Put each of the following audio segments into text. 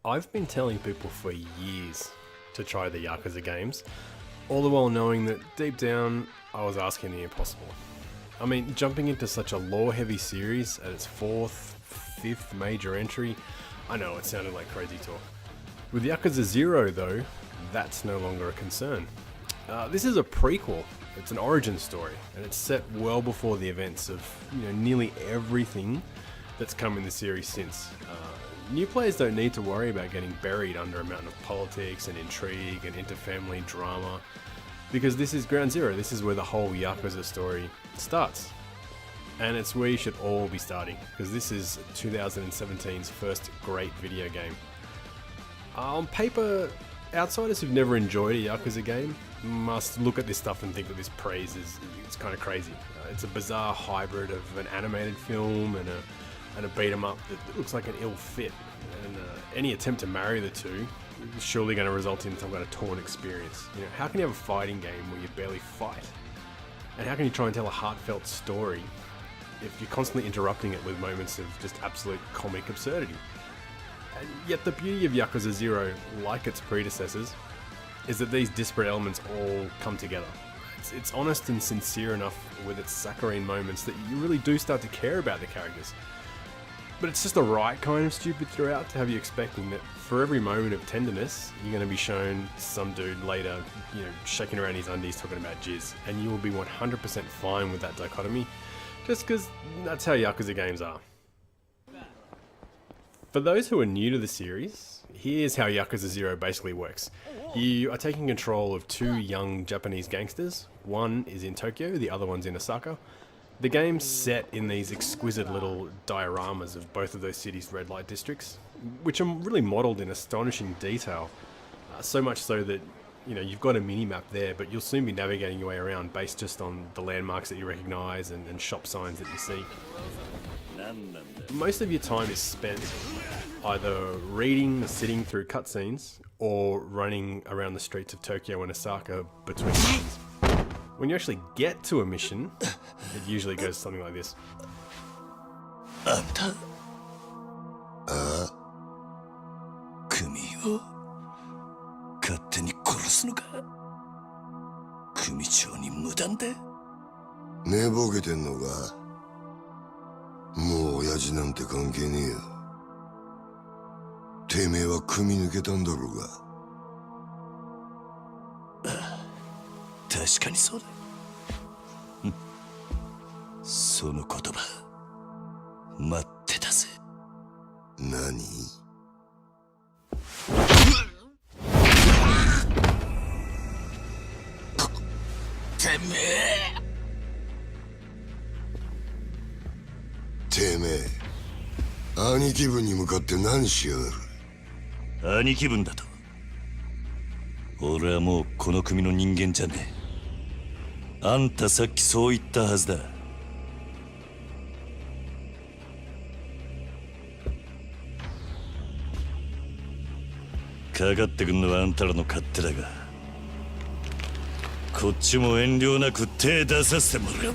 I've been telling people for years to try the Yakuza games, all the while knowing that deep down I was asking the impossible. I mean, jumping into such a lore-heavy series at its fifth major entry, I know it sounded like crazy talk. With Yakuza 0 though, that's no longer a concern. This is a prequel, it's an origin story, and it's set well before the events of nearly everything that's come in the series since. New players don't need to worry about getting buried under a mountain of politics and intrigue and inter-family drama, because this is ground zero. This is where the whole Yakuza story starts. And it's where you should all be starting, because this is 2017's first great video game. On paper, outsiders who've never enjoyed a Yakuza game must look at this stuff and think that this praise it's kind of crazy. It's a bizarre hybrid of an animated film and a beat 'em up that looks like an ill fit, and any attempt to marry the two is surely going to result in some kind of torn experience. How can you have a fighting game where you barely fight? And how can you try and tell a heartfelt story if you're constantly interrupting it with moments of just absolute comic absurdity? And yet the beauty of Yakuza 0, like its predecessors, is that these disparate elements all come together. It's honest and sincere enough with its saccharine moments that you really do start to care about the characters. But it's just the right kind of stupid throughout to have you expecting that for every moment of tenderness, you're going to be shown some dude later, shaking around his undies talking about jizz, and you will be 100% fine with that dichotomy, just because that's how Yakuza games are. For those who are new to the series, here's how Yakuza 0 basically works. You are taking control of two young Japanese gangsters. One is in Tokyo, the other one's in Osaka. The game's set in these exquisite little dioramas of both of those cities' red light districts, which are really modelled in astonishing detail. So much so that you've got a mini-map there, but you'll soon be navigating your way around based just on the landmarks that you recognise and shop signs that you see. Most of your time is spent either reading or sitting through cutscenes or running around the streets of Tokyo and Osaka between missions. When you actually get to a mission, it usually goes something like this. あんた、組を勝手に殺すのか。組長に無断で。寝ぼけてんのか。もう親父なんて関係ねえよ。てめえは組抜けたんだろうが。確かにそうだ。その言葉待ってたぜ。何？てめえ兄貴分に向かって何しやがる。兄貴分だと。俺はもうこの組の人間じゃねえ。あんたさっきそう言ったはずだ。かかってくんのはあんたらの勝手だが、こっちも遠慮なく手出させてもらう。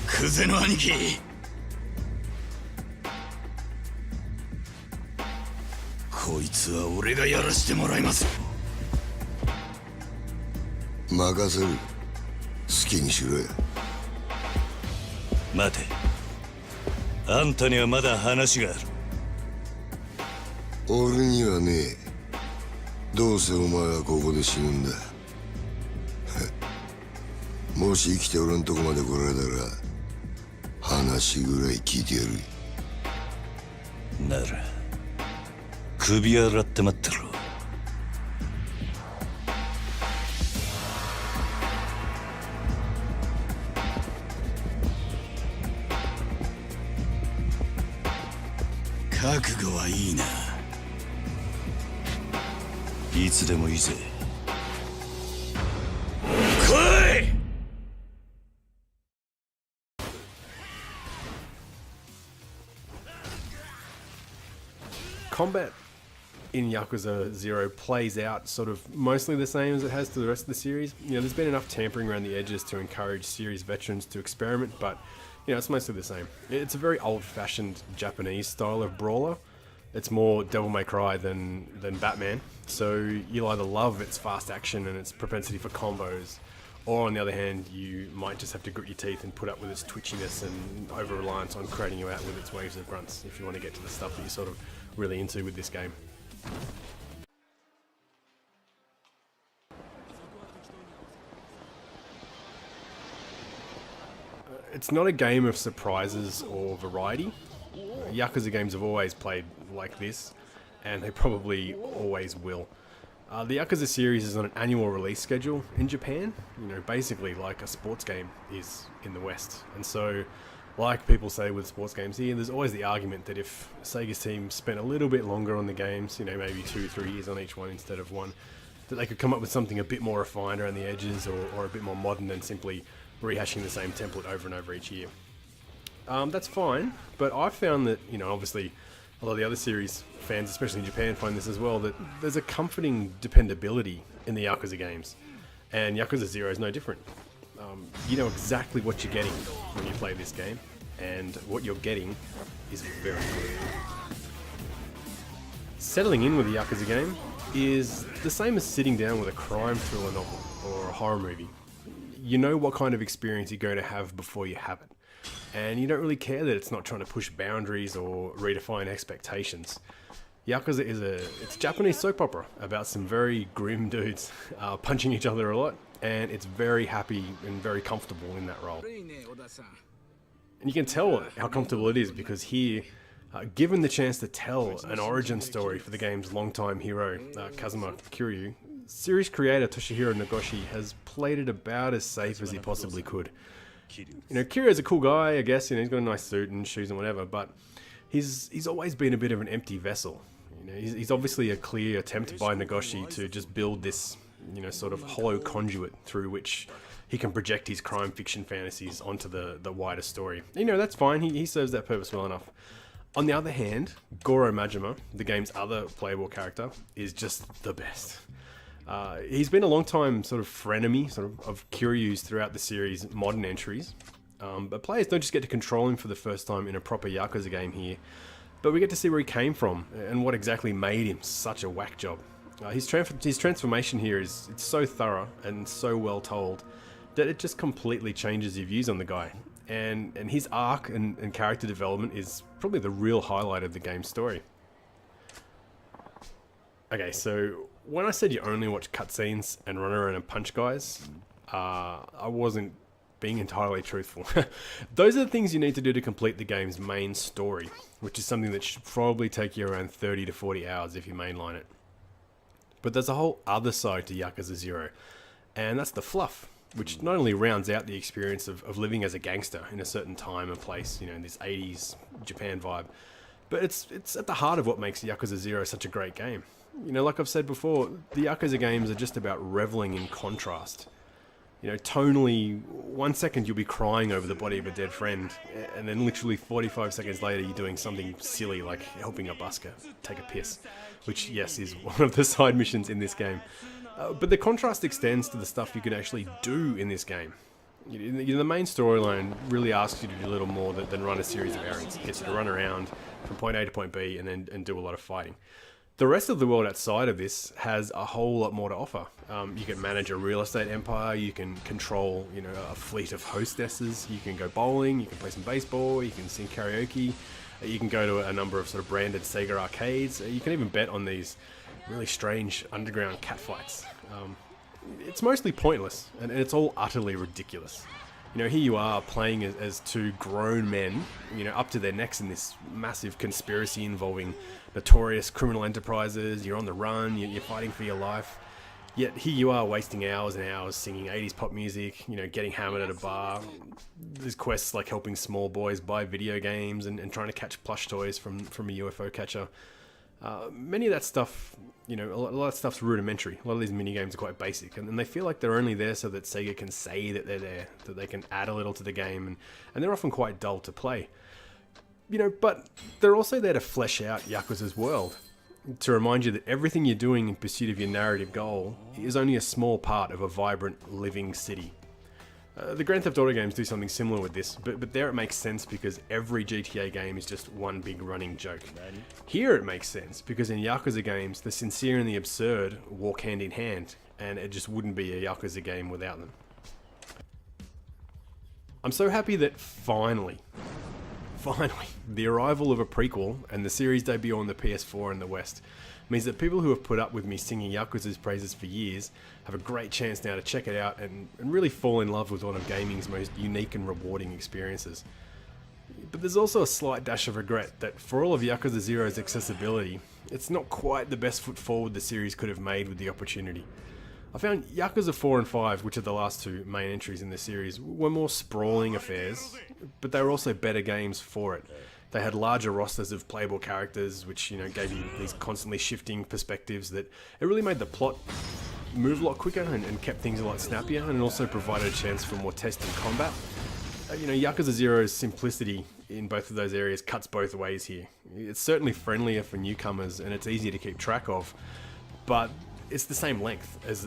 クゼの兄貴、こいつは俺がやらしてもらいます。任せる。好きにしろや。待て、あんたにはまだ話がある。俺にはねえ。どうせお前はここで死ぬんだ。もし生きて俺んとこまで来られたら話ぐらい聞いてやる。なら首洗って待ってろ。覚悟はいいな。いつでもいいぜ。来い。Combat in Yakuza 0 plays out sort of mostly the same as it has to the rest of the series. There's been enough tampering around the edges to encourage series veterans to experiment, but it's mostly the same. It's a very old-fashioned Japanese style of brawler, It's more Devil May Cry than Batman. So you'll either love its fast action and its propensity for combos, or on the other hand, you might just have to grit your teeth and put up with its twitchiness and over-reliance on creating you out with its waves of grunts if you want to get to the stuff that you're sort of really into with this game. It's not a game of surprises or variety. Yakuza games have always played like this, and they probably always will. The Yakuza series is on an annual release schedule in Japan, basically like a sports game is in the West. And so, like people say with sports games here, there's always the argument that if Sega's team spent a little bit longer on the games, maybe 2-3 years on each one instead of one, that they could come up with something a bit more refined around the edges or a bit more modern than simply rehashing the same template over and over each year. That's fine, but I've found that, obviously a lot of the other series fans, especially in Japan, find this as well, that there's a comforting dependability in the Yakuza games, and Yakuza 0 is no different. You know exactly what you're getting when you play this game, and what you're getting is very good. Settling in with a Yakuza game is the same as sitting down with a crime thriller novel or a horror movie. You know what kind of experience you're going to have before you have it. And you don't really care that it's not trying to push boundaries or redefine expectations. Yakuza is it's a Japanese soap opera about some very grim dudes punching each other a lot, and it's very happy and very comfortable in that role. And you can tell how comfortable it is because here, given the chance to tell an origin story for the game's longtime hero, Kazuma Kiryu, series creator Toshihiro Nagoshi has played it about as safe as he possibly could. Kiryu's a cool guy, I guess, he's got a nice suit and shoes and whatever, but he's always been a bit of an empty vessel. He's obviously a clear attempt by Nagoshi to just build this, sort of hollow conduit through which he can project his crime fiction fantasies onto the wider story. That's fine, he serves that purpose well enough. On the other hand, Goro Majima, the game's other playable character, is just the best. He's been a long time sort of frenemy of Kiryu's throughout the series' modern entries, but players don't just get to control him for the first time in a proper Yakuza game here, but we get to see where he came from and what exactly made him such a whack job. His transformation here it's so thorough and so well told that it just completely changes your views on the guy, and his arc and character development is probably the real highlight of the game's story. Okay, so when I said you only watch cutscenes and run around and punch guys, I wasn't being entirely truthful. Those are the things you need to do to complete the game's main story, which is something that should probably take you around 30 to 40 hours if you mainline it. But there's a whole other side to Yakuza 0, and that's the fluff, which not only rounds out the experience of living as a gangster in a certain time and place, in this 80s Japan vibe, but it's at the heart of what makes Yakuza 0 such a great game. Like I've said before, the Yakuza games are just about reveling in contrast. Tonally, 1 second you'll be crying over the body of a dead friend, and then literally 45 seconds later you're doing something silly like helping a busker take a piss, which, yes, is one of the side missions in this game. But the contrast extends to the stuff you can actually do in this game. The main storyline really asks you to do a little more than run a series of errands. It gets you to run around from point A to point B and do a lot of fighting. The rest of the world outside of this has a whole lot more to offer. You can manage a real estate empire, you can control, a fleet of hostesses, you can go bowling, you can play some baseball, you can sing karaoke, you can go to a number of sort of branded Sega arcades, you can even bet on these really strange underground catfights. It's mostly pointless, and it's all utterly ridiculous. Here you are playing as two grown men, up to their necks in this massive conspiracy involving notorious criminal enterprises. You're on the run, you're fighting for your life. Yet here you are wasting hours and hours singing 80s pop music, getting hammered at a bar. There's quests like helping small boys buy video games and trying to catch plush toys from a UFO catcher. Many of that stuff, a lot of that stuff's rudimentary. A lot of these minigames are quite basic, and they feel like they're only there so that Sega can say that they're there, that they can add a little to the game, and they're often quite dull to play. But they're also there to flesh out Yakuza's world, to remind you that everything you're doing in pursuit of your narrative goal is only a small part of a vibrant, living city. The Grand Theft Auto games do something similar with this, but there it makes sense because every GTA game is just one big running joke. Here it makes sense because in Yakuza games, the sincere and the absurd walk hand in hand, and it just wouldn't be a Yakuza game without them. I'm so happy that finally, the arrival of a prequel and the series debut on the PS4 in the West means that people who have put up with me singing Yakuza's praises for years have a great chance now to check it out and really fall in love with one of gaming's most unique and rewarding experiences. But there's also a slight dash of regret that for all of Yakuza 0's accessibility, it's not quite the best foot forward the series could have made with the opportunity. I found Yakuza 4 and 5, which are the last two main entries in the series, were more sprawling affairs, but they were also better games for it. They had larger rosters of playable characters, which, you know, gave you these constantly shifting perspectives that it really made the plot move a lot quicker and kept things a lot snappier, and also provided a chance for more tested combat. You know, Yakuza 0's simplicity in both of those areas cuts both ways here. It's certainly friendlier for newcomers and it's easier to keep track of, but it's the same length as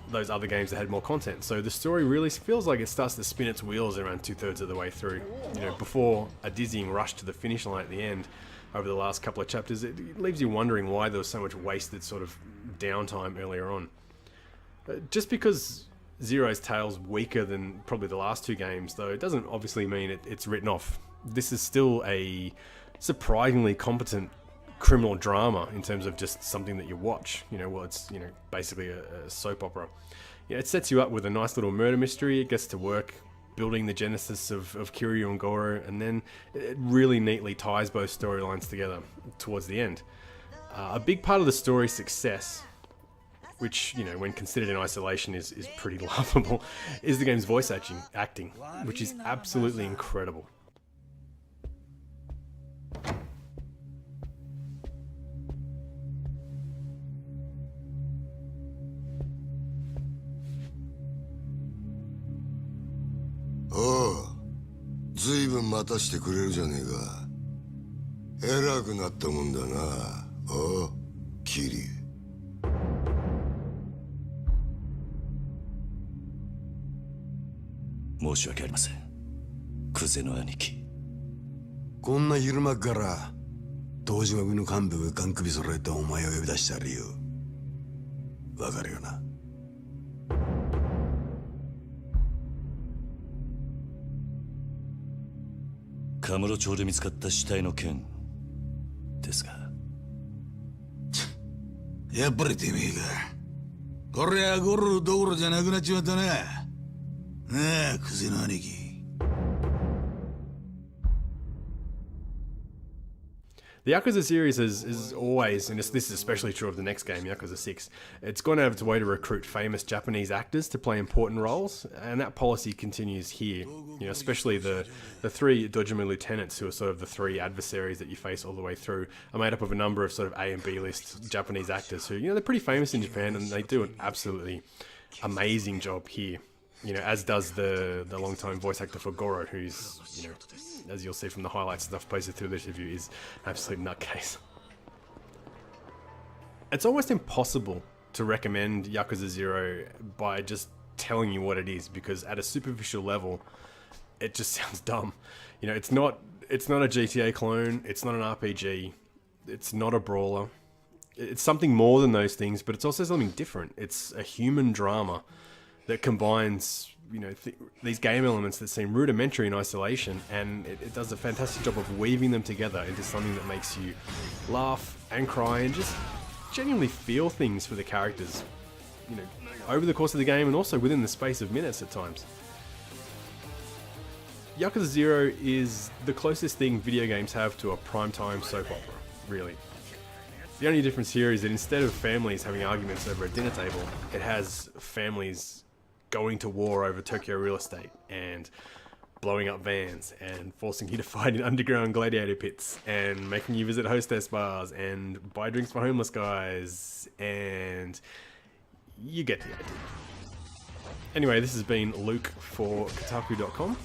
those other games that had more content. So the story really feels like it starts to spin its wheels around 2/3 of the way through. You know, before a dizzying rush to the finish line at the end over the last couple of chapters, it leaves you wondering why there was so much wasted sort of downtime earlier on. Just because Zero's tale's weaker than probably the last two games, though, it doesn't obviously mean it's written off. This is still a surprisingly competent criminal drama in terms of just something that you watch. You know, well, it's, you know, basically a soap opera. Yeah, it sets you up with a nice little murder mystery. It gets to work building the genesis of Kiryu and Goro, and then it really neatly ties both storylines together towards the end. A big part of the story's success, which, you know, when considered in isolation is pretty laughable, is the game's voice acting, which is absolutely incredible. Oh, ずいぶん待たしてくれるじゃねえか。偉くなったもんだな。おう、キリ。申し訳ありません。クゼの兄貴。こんな昼間から東島組の幹部がガン首揃えてお前を呼び出した理由わかるよな。カムロ町で見つかった死体の件ですが。やっぱりてめえか。こりゃゴロどころじゃなくなっちまったな。なあ、クゼの兄貴。The Yakuza series is always, and this is especially true of the next game, Yakuza 6, it's gone out of its way to recruit famous Japanese actors to play important roles, and that policy continues here. You know, especially the three Dojima lieutenants, who are sort of the three adversaries that you face all the way through, are made up of a number of sort of A and B list Japanese actors who, you know, they're pretty famous in Japan, and they do an absolutely amazing job here. You know, as does the long-time voice actor for Goro, who's, you know, as you'll see from the highlights and stuff posted through this review, is an absolute nutcase. It's almost impossible to recommend Yakuza 0 by just telling you what it is, because at a superficial level, it just sounds dumb. You know, it's not a GTA clone, it's not an RPG, it's not a brawler. It's something more than those things, but it's also something different. It's a human drama that combines, you know, these game elements that seem rudimentary in isolation, and it does a fantastic job of weaving them together into something that makes you laugh and cry and just genuinely feel things for the characters, you know, over the course of the game and also within the space of minutes at times. Yakuza 0 is the closest thing video games have to a primetime soap opera, really. The only difference here is that instead of families having arguments over a dinner table, it has families going to war over Tokyo real estate and blowing up vans and forcing you to fight in underground gladiator pits and making you visit hostess bars and buy drinks for homeless guys, and you get the idea. Anyway, this has been Luke for Kotaku.com.